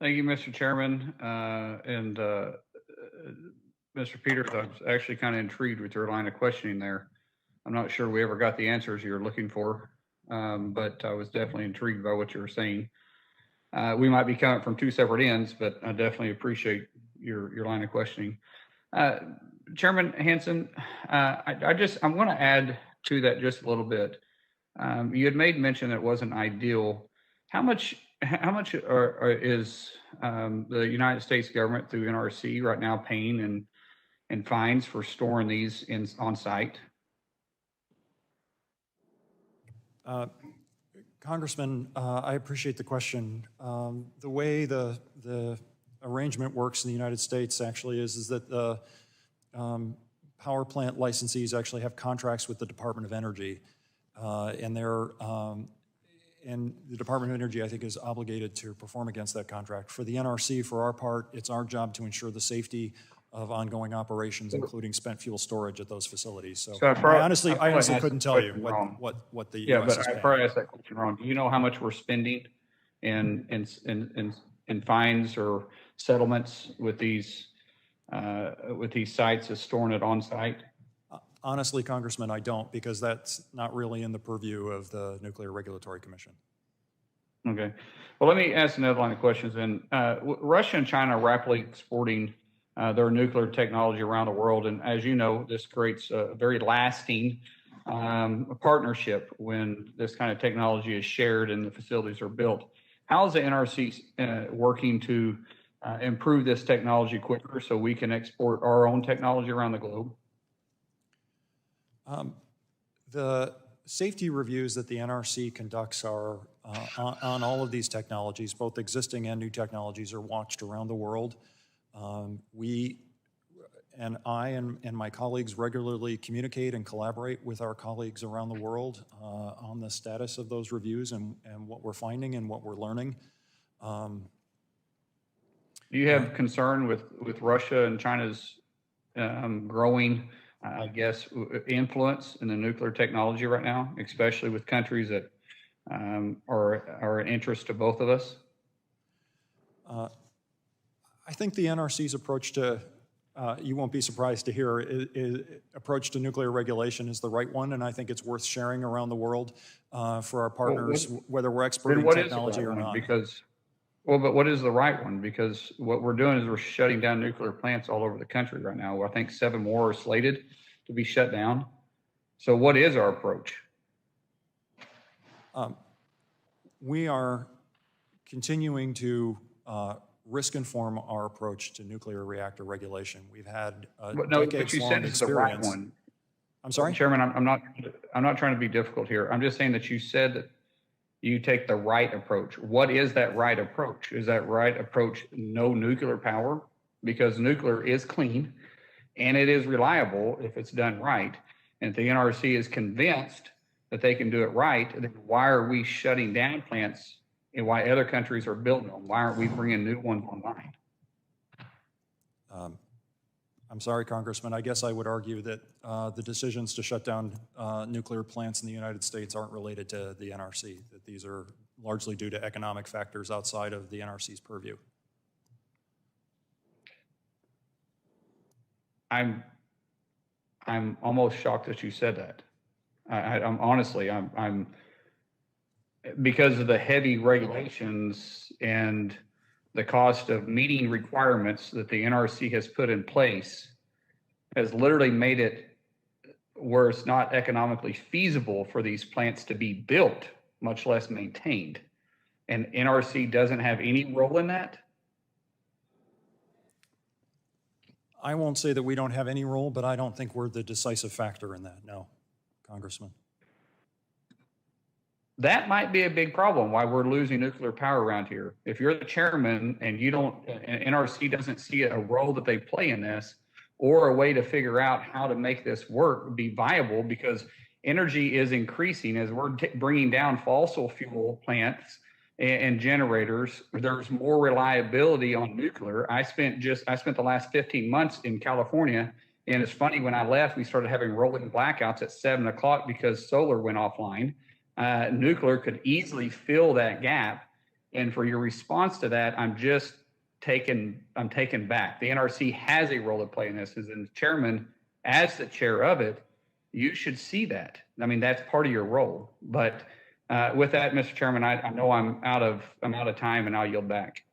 Thank you, Mr. Chairman. Mr. Peters, I was actually kind of intrigued with your line of questioning there. I'm not sure we ever got the answers you're looking for, but I was definitely intrigued by what you were saying. We might be coming from two separate ends, but I definitely appreciate your line of questioning. Chairman Hansen, I want to add to that just a little bit. You had made mention that it wasn't ideal. How much is the United States government through NRC right now paying and fines for storing these on site? Congressman, I appreciate the question. The way the arrangement works in the United States actually is that the power plant licensees actually have contracts with the Department of Energy, and the Department of Energy, I think, is obligated to perform against that contract. For the NRC, for our part, it's our job to ensure the safety of ongoing operations, including spent fuel storage at those facilities. So I honestly couldn't tell you what the U.S. is paying. I probably asked that question wrong. Do you know how much we're spending in fines or settlements with these sites as storing it on site? Honestly, Congressman, I don't, because that's not really in the purview of the Nuclear Regulatory Commission. Okay. Well, let me ask another line of questions then. Russia and China are rapidly exporting their nuclear technology around the world. And as you know, this creates a very lasting partnership when this kind of technology is shared and the facilities are built. How is the NRC working to improve this technology quicker so we can export our own technology around the globe? The safety reviews that the NRC conducts are on all of these technologies, both existing and new technologies, are watched around the world. I and my colleagues regularly communicate and collaborate with our colleagues around the world on the status of those reviews and what we're finding and what we're learning. Do you have concern with Russia and China's growing, I guess, influence in the nuclear technology right now, especially with countries that are an interest to both of us? I think the NRC's approach to, you won't be surprised to hear, approach to nuclear regulation is the right one, and I think it's worth sharing around the world for our partners, whether we're exporting technology or not. But what is the right one? Because what we're doing is we're shutting down nuclear plants all over the country right now. I think 7 more are slated to be shut down. So what is our approach? We are continuing to risk inform our approach to nuclear reactor regulation. We've had a decades-long experience. One. I'm sorry? Chairman, I'm not trying to be difficult here. I'm just saying that you said that you take the right approach. What is that right approach? Is that right approach no nuclear power? Because nuclear is clean and it is reliable if it's done right. And if the NRC is convinced that they can do it right, then why are we shutting down plants and why other countries are building them? Why aren't we bringing new ones online? I'm sorry, Congressman. I guess I would argue that the decisions to shut down nuclear plants in the United States aren't related to the NRC, that these are largely due to economic factors outside of the NRC's purview. I'm almost shocked that you said that. I'm honestly, because of the heavy regulations and the cost of meeting requirements that the NRC has put in place has literally made it where it's not economically feasible for these plants to be built, much less maintained. And NRC doesn't have any role in that? I won't say that we don't have any role, but I don't think we're the decisive factor in that, no, Congressman. That might be a big problem why we're losing nuclear power around here. If you're the chairman and NRC doesn't see a role that they play in this or a way to figure out how to make this work be viable, because energy is increasing as we're bringing down fossil fuel plants and generators, there's more reliability on nuclear. I spent the last 15 months in California, and it's funny, when I left, we started having rolling blackouts at 7 o'clock because solar went offline. Nuclear could easily fill that gap And for your response to that, I'm taken back. The NRC has a role to play in this. As the chairman, as the chair of it, you should see that. I mean, that's part of your role. But with that, Mr. Chairman, I know I'm out of time, and I'll yield back.